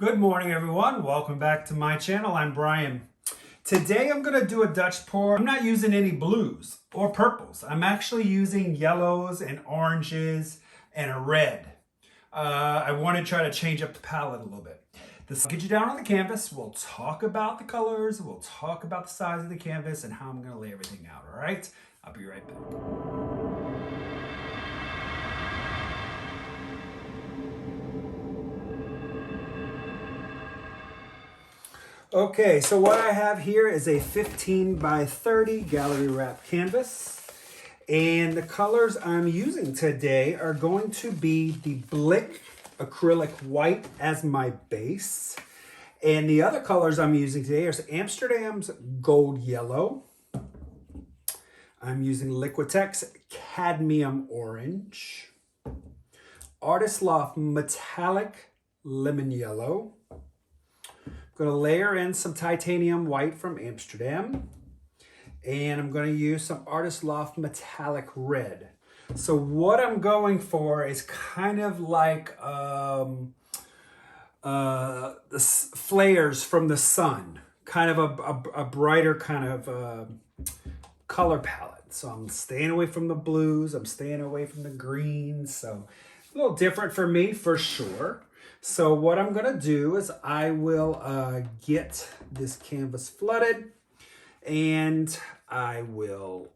Good morning, everyone. Welcome back to my channel. I'm Brian. Today I'm going to do a Dutch pour. I'm not using any blues or purples. I'm actually using yellows and oranges and a red. I want to try to change up the palette a little bit. This will get you down on the canvas. We'll talk about the colors. We'll talk about the size of the canvas and how I'm going to lay everything out. All right? I'll be right back. Okay, so what I have here is a 15 by 30 gallery wrap canvas. And the colors I'm using today are going to be the Blick acrylic white as my base. And the other colors I'm using today are Amsterdam's gold yellow. I'm using Liquitex cadmium orange. Artist Loft metallic lemon yellow. I'm going to layer in some titanium white from Amsterdam, and I'm going to use some Artist Loft metallic red. So what I'm going for is kind of like the flares from the sun, kind of a brighter kind of color palette. So I'm staying away from the blues, I'm staying away from the greens, so a little different for me for sure. So what I'm going to do is I will get this canvas flooded, and I will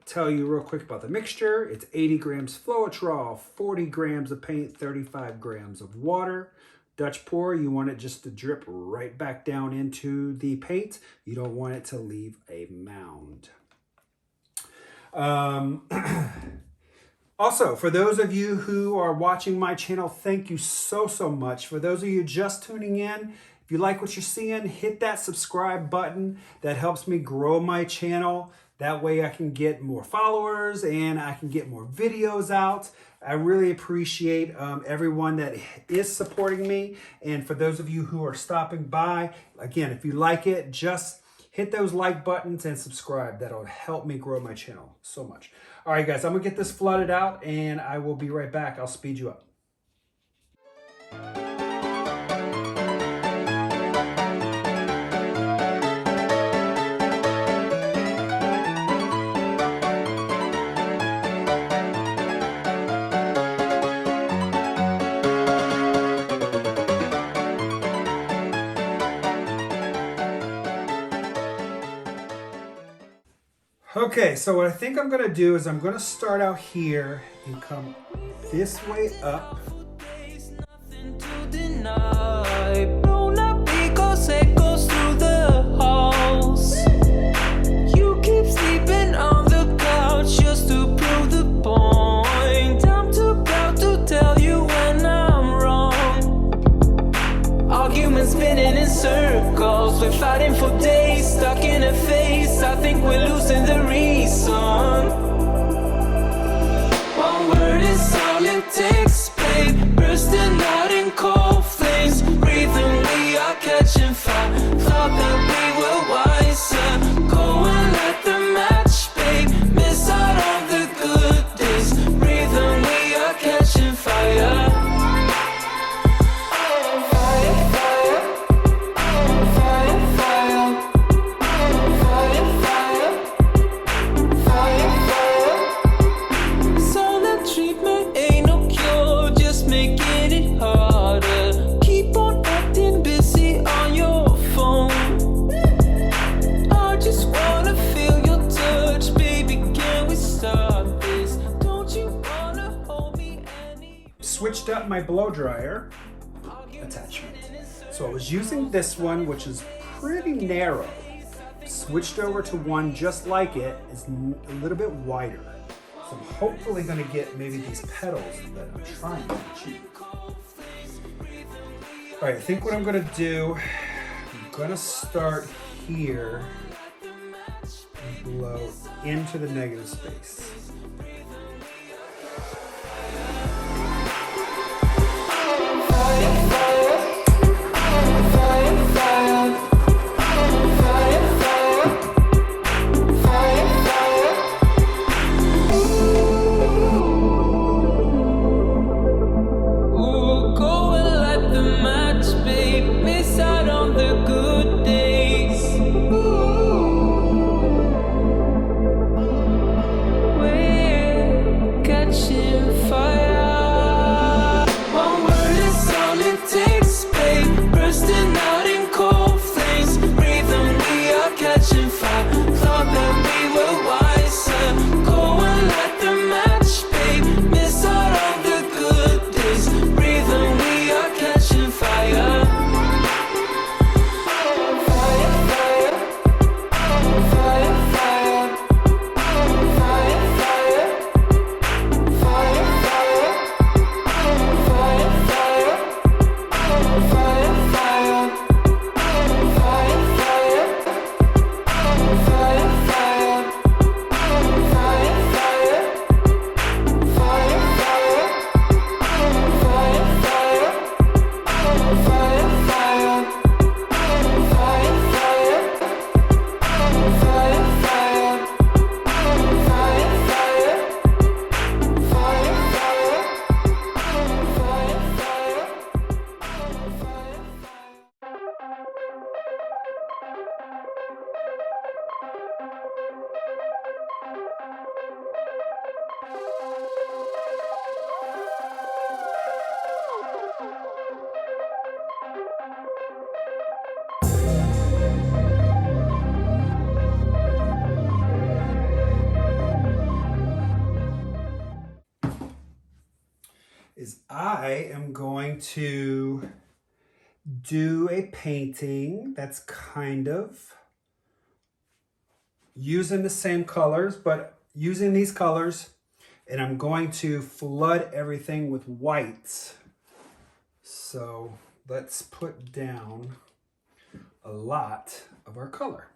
tell you real quick about the mixture. It's 80 grams Floetrol, 40 grams of paint, 35 grams of water. Dutchpour, you want it just to drip right back down into the paint. You don't want it to leave a mound. Also, for those of you who are watching my channel, thank you so much. For those of you just tuning in, if you like what you're seeing, hit that subscribe button. That helps me grow my channel. That way I can get more followers and I can get more videos out. I really appreciate everyone that is supporting me. And for those of you who are stopping by, again, if you like it, just hit those like buttons and subscribe. That'll help me grow my channel so much. All right, guys, I'm gonna get this flooded out and I will be right back. I'll speed you up. Okay, so what I think I'm gonna do is I'm gonna start out here and come this way up. You keep sleeping on the couch just to prove the point. I'm too proud to tell you when I'm wrong. Arguments spinning in circles, we're fighting for days, stuck in a phase. I think we're losing the reason. One word is all it takes, babe. Bursting out in cold flames, breathing, we are catching fire. Thought that we were wiser. Go and light the match, babe. Miss out on the good days. Breathing, we are catching fire. Switched up my blow dryer attachment. So I was using this one, which is pretty narrow. Switched over to one just like it, is a little bit wider. So I'm hopefully going to get maybe these petals that I'm trying to achieve. All right, I think what I'm going to do, I'm going to start here and blow into the negative space. Ooh, go and light the match, baby. of the good days. We're catching fire. One word is all it takes, babe. Bursting out in cold flames. Breathe and we are catching fire. Thought that we were wiser. Go and light the match, babe. Miss out on the good days. Breathe and we are catching fire. I am going to do a painting that's kind of using the same colors, but using these colors, and I'm going to flood everything with white. So let's put down a lot of our color.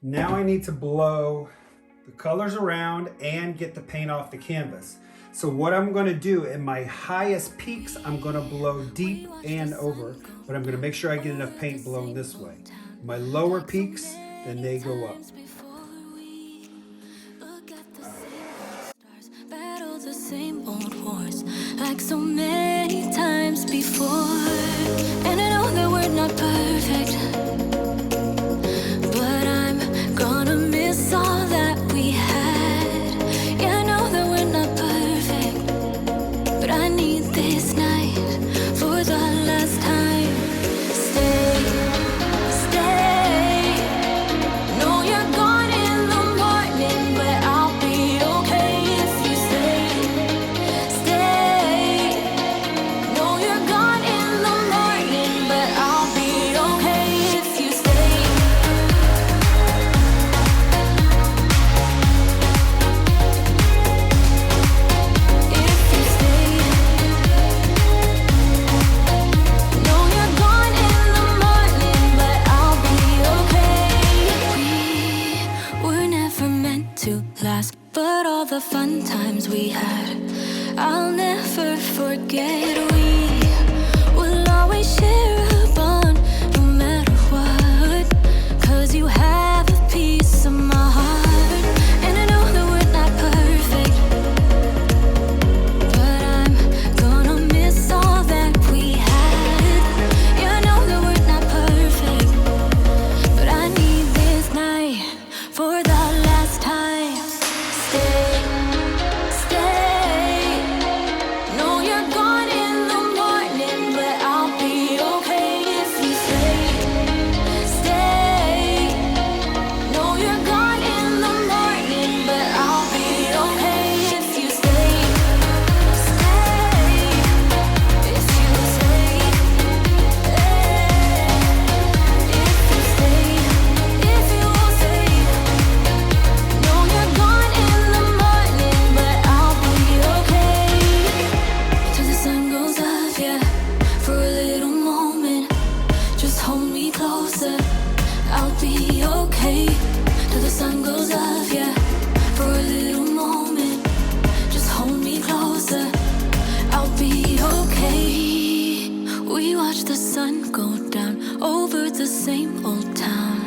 Now I need to blow the colors around and get the paint off the canvas. So what I'm gonna do in my highest peaks, I'm gonna blow deep and over, but I'm gonna make sure I get enough paint blown this way. My lower peaks, then they go up. Battle the same old wars like so many times before. And I know that we're not perfect, but I'm gonna miss all that we had. Yeah, I know that we're not perfect, but I need this night for the last time. Stay, stay. No, you're gone in the morning, but I'll be okay if you stay. Stay. No, you're gone in the morning, but I'll be okay if you stay. If you stay. No, you're gone in the morning, but I'll be okay. We were never meant to last, but all the fun times we had, I'll never forget. We will always share a bond, no matter what. 'Cause you have a piece of my heart, and I know that we're not perfect, but I'm gonna miss all that we had. Yeah, I know that we're not perfect, but I need this night for the last time. Stay, stay. No, you're gone in the morning, but I'll be okay if you stay. Stay. No, you're gone in the morning, but I'll be okay if you stay. Stay. If you stay. If you stay. If you stay. No, you're gone in the morning, but I'll be okay. Till the sun goes up, yeah, for a little moment. Just hold me closer, I'll be okay. Till the sun goes up, yeah, for a little moment. Just hold me closer, I'll be okay. We watch the sun go down over the same old town.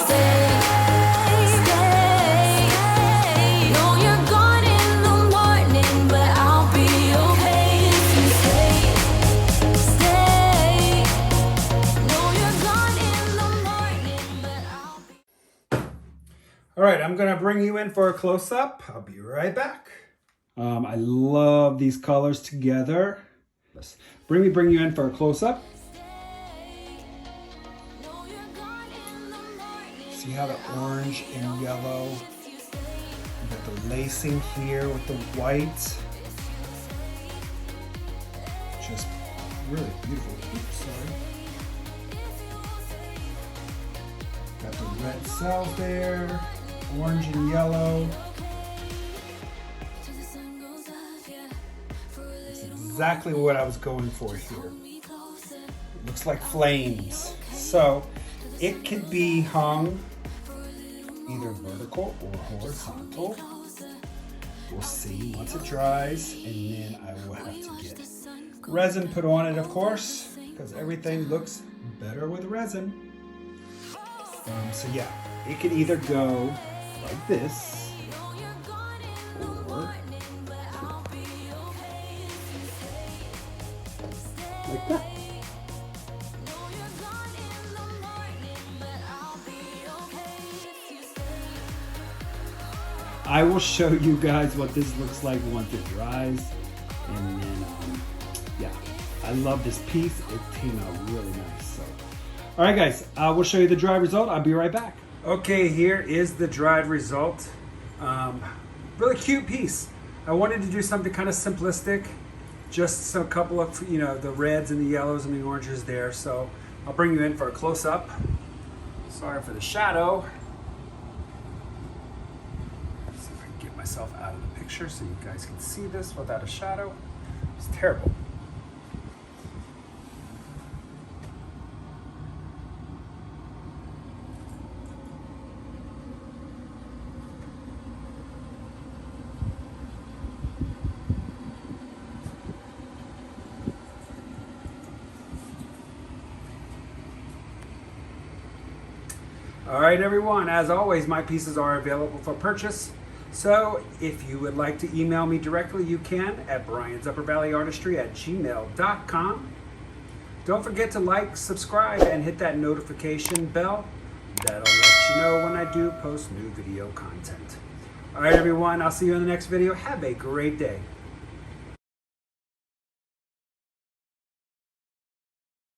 Stay, stay. No, you're gone in the morning, but I'll be okay if you stay. Stay. No, you're gone in the morning, but I'll be. All right, I'm gonna bring you in for a close-up. I'll be right back. I love these colors together. Let's bring you in for a close-up. No, you're gone in the morning. See how the orange and yellow, you got the lacing here with the white. Just really beautiful. Oops, sorry. Got the red cells there, orange and yellow. Till the sun goes up, yeah, for a That's little exactly what I was going for here. me closer. Looks like flames. So it could be hung either vertical or horizontal. We'll see once it dries, and then I will have to get resin put on it, of course, because everything looks better with resin. So yeah, it could either go like this or like that. I will show you guys what this looks like once it dries, and then yeah, I love this piece. It came out really nice. So, all right, guys, we'll show you the dry result. I'll be right back. Okay, here is the dried result. Really cute piece. I wanted to do something kind of simplistic, just a couple of the reds and the yellows and the oranges there. So I'll bring you in for a close up. Sorry for the shadow. See if I can get myself out of the picture so you guys can see this without a shadow. It's terrible. All right, everyone, as always, my pieces are available for purchase. So if you would like to email me directly, you can at briansuppervalleyartistry@gmail.com. Don't forget to like, subscribe, and hit that notification bell. That'll let you know when I do post new video content. All right, everyone, I'll see you in the next video. Have a great day.